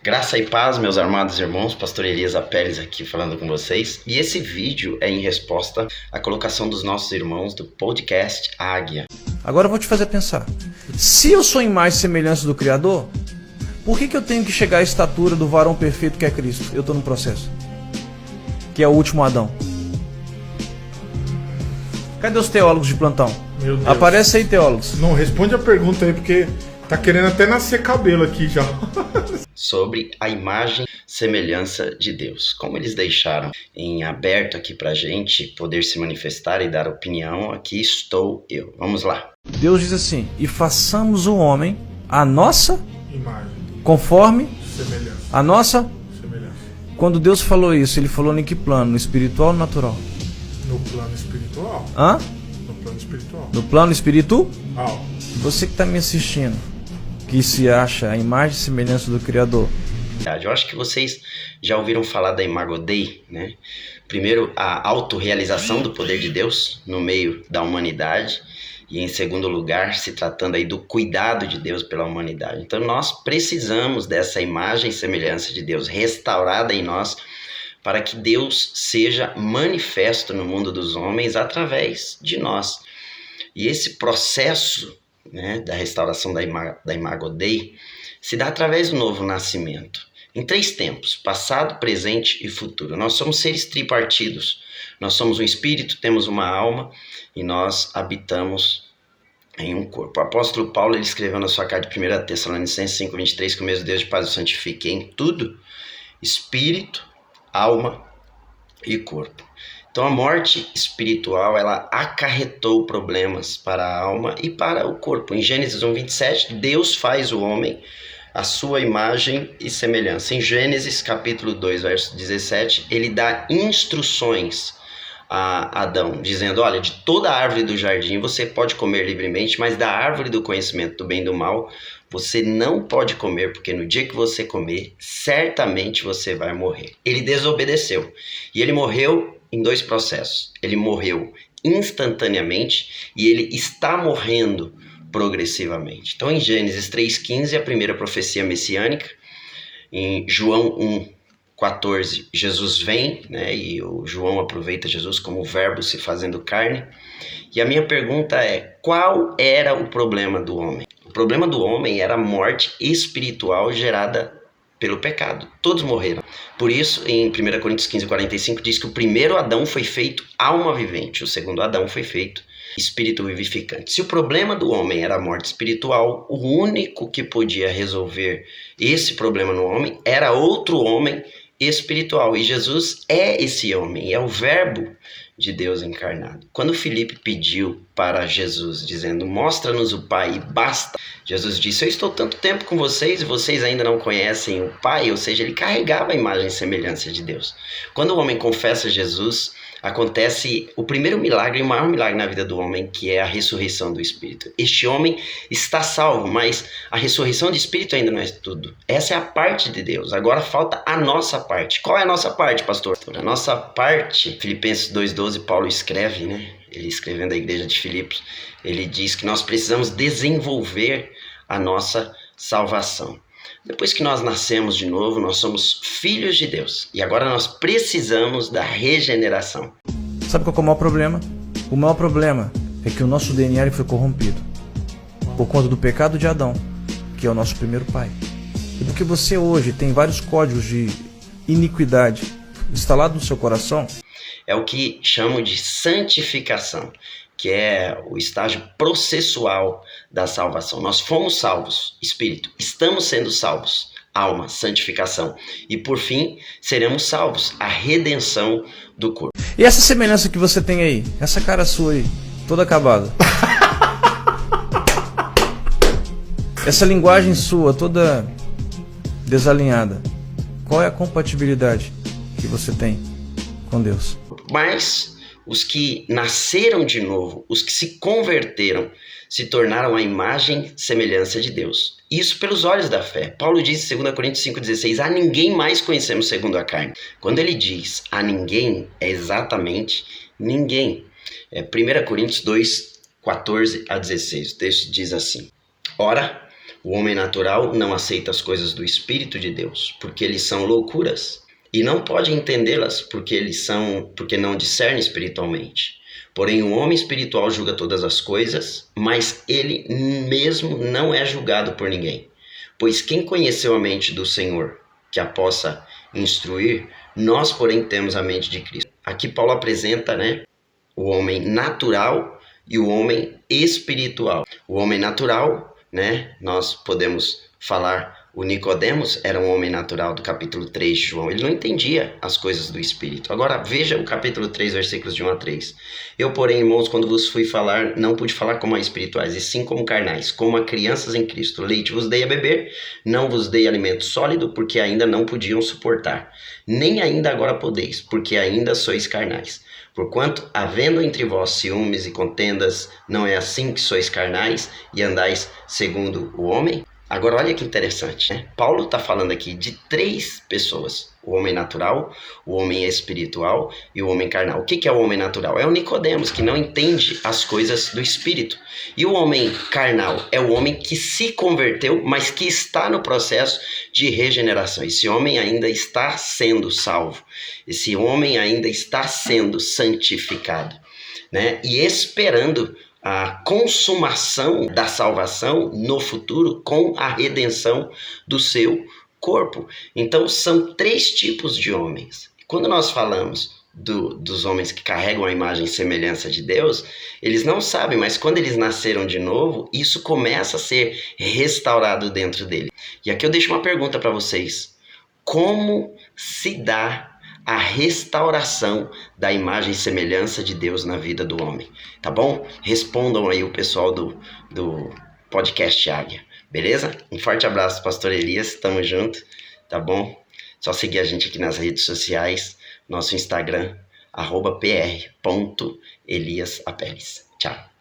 Graça e paz, meus amados irmãos, pastor Elias Apeles aqui falando com vocês. E esse vídeo é em resposta à colocação dos nossos irmãos do podcast Águia. Agora eu vou te fazer pensar. Se eu sou imagem e semelhança do Criador, por que eu tenho que chegar à estatura do varão perfeito que é Cristo? Eu estou no processo. Que é o último Adão. Cadê os teólogos de plantão? Meu Deus. Aparece aí, teólogos. Não, responde a pergunta aí, porque tá querendo até nascer cabelo aqui já. Sobre a imagem e semelhança de Deus. Como eles deixaram em aberto aqui pra gente poder se manifestar e dar opinião, aqui estou eu. Vamos lá. Deus diz assim: e façamos o homem a nossa Imagem, conforme semelhança, a nossa. semelhança. Quando Deus falou isso, ele falou em que plano? No espiritual ou no natural? No plano espiritual. Hã? No plano espiritual. No plano espiritual? Ah, Você que está me assistindo, que se acha a imagem e semelhança do Criador. Eu acho que vocês já ouviram falar da Imago Dei, né? Primeiro, a autorrealização do poder de Deus no meio da humanidade. E em segundo lugar, se tratando aí do cuidado de Deus pela humanidade. Então nós precisamos dessa imagem e semelhança de Deus restaurada em nós para que Deus seja manifesto no mundo dos homens através de nós. E esse processo, né, da restauração da Imago Dei se dá através do novo nascimento. Em 3 tempos, passado, presente e futuro. Nós somos seres tripartidos. Nós somos um espírito, temos uma alma e nós habitamos em um corpo. O apóstolo Paulo, ele escreveu na sua carta de 1 Tessalonicenses 5:23 que o mesmo Deus de paz o santifique em tudo, espírito, alma e corpo. Então a morte espiritual, ela acarretou problemas para a alma e para o corpo. Em Gênesis 1:27, Deus faz o homem a sua imagem e semelhança. Em Gênesis capítulo 2, verso 17, ele dá instruções a Adão, dizendo: olha, de toda a árvore do jardim você pode comer livremente, mas da árvore do conhecimento do bem e do mal você não pode comer, porque no dia que você comer, certamente você vai morrer. Ele desobedeceu e ele morreu em 2 processos. Ele morreu instantaneamente e ele está morrendo progressivamente. Então em Gênesis 3:15, a primeira profecia messiânica. Em João 1:14, Jesus vem, né, e o João aproveita Jesus como o verbo se fazendo carne. E a minha pergunta é: qual era o problema do homem? O problema do homem era a morte espiritual gerada pelo pecado. Todos morreram. Por isso, em 1 Coríntios 15:45, diz que o primeiro Adão foi feito alma vivente, o segundo Adão foi feito espírito vivificante. Se o problema do homem era a morte espiritual, o único que podia resolver esse problema no homem era outro homem espiritual. E Jesus é esse homem, é o verbo de Deus encarnado. Quando Filipe pediu para Jesus, dizendo: mostra-nos o Pai e basta, Jesus disse: eu estou tanto tempo com vocês e vocês ainda não conhecem o Pai. Ou seja, ele carregava a imagem e semelhança de Deus. Quando o homem confessa Jesus, acontece o primeiro milagre e o maior milagre na vida do homem, que é a ressurreição do Espírito. Este homem está salvo, mas a ressurreição do Espírito ainda não é tudo. Essa é a parte de Deus. Agora falta a nossa parte. Qual é a nossa parte, pastor? A nossa parte, Filipenses 2:12, Paulo escreve, né? Ele escrevendo a igreja de Filipos, ele diz que nós precisamos desenvolver a nossa salvação. Depois que nós nascemos de novo, nós somos filhos de Deus. E agora nós precisamos da regeneração. Sabe qual é o maior problema? O maior problema é que o nosso DNA ele foi corrompido por conta do pecado de Adão, que é o nosso primeiro pai. E porque você hoje tem vários códigos de iniquidade instalados no seu coração, é o que chamam de santificação, que é o estágio processual da salvação. Nós fomos salvos, espírito, estamos sendo salvos, alma, santificação. E por fim, seremos salvos, a redenção do corpo. E essa semelhança que você tem aí, essa cara sua aí, toda acabada. Essa linguagem sua, toda desalinhada. Qual é a compatibilidade que você tem com Deus? Mas os que nasceram de novo, os que se converteram, se tornaram a imagem e semelhança de Deus. Isso pelos olhos da fé. Paulo diz em 2 Coríntios 5,16, a ninguém mais conhecemos segundo a carne. Quando ele diz a ninguém, é exatamente ninguém. 1 Coríntios 2, 14 a 16, o texto diz assim: ora, O homem natural não aceita as coisas do Espírito de Deus, porque eles são loucuras, e não pode entendê-las, porque não discerne espiritualmente. Porém, o homem espiritual julga todas as coisas, mas ele mesmo não é julgado por ninguém. Pois quem conheceu a mente do Senhor, que a possa instruir, nós, porém, temos a mente de Cristo. Aqui Paulo apresenta, o homem natural e o homem espiritual. O homem natural, nós podemos falar, o Nicodemos era um homem natural do capítulo 3 de João. Ele não entendia as coisas do Espírito. Agora veja o capítulo 3, versículos de 1 a 3. Eu, porém, irmãos, quando vos fui falar, não pude falar como a espirituais, e sim como carnais, como a crianças em Cristo. Leite vos dei a beber, não vos dei alimento sólido, porque ainda não podiam suportar. Nem ainda agora podeis, porque ainda sois carnais. Porquanto, havendo entre vós ciúmes e contendas, não é assim que sois carnais e andais segundo o homem? Agora olha que interessante, Paulo está falando aqui de 3 pessoas: o homem natural, o homem espiritual e o homem carnal. O que é o homem natural? É o Nicodemos, que não entende as coisas do Espírito. E o homem carnal é o homem que se converteu, mas que está no processo de regeneração. Esse homem ainda está sendo salvo. Esse homem ainda está sendo santificado, e esperando a consumação da salvação no futuro com a redenção do seu corpo. Então são 3 tipos de homens. Quando nós falamos dos homens que carregam a imagem e semelhança de Deus, eles não sabem, mas quando eles nasceram de novo, isso começa a ser restaurado dentro dele. E aqui eu deixo uma pergunta para vocês: como se dá a restauração da imagem e semelhança de Deus na vida do homem? Tá bom? Respondam aí o pessoal do podcast Águia, beleza? Um forte abraço, Pastor Elias, tamo junto, tá bom? Só seguir a gente aqui nas redes sociais, nosso Instagram, @pr.eliasapeles. Tchau.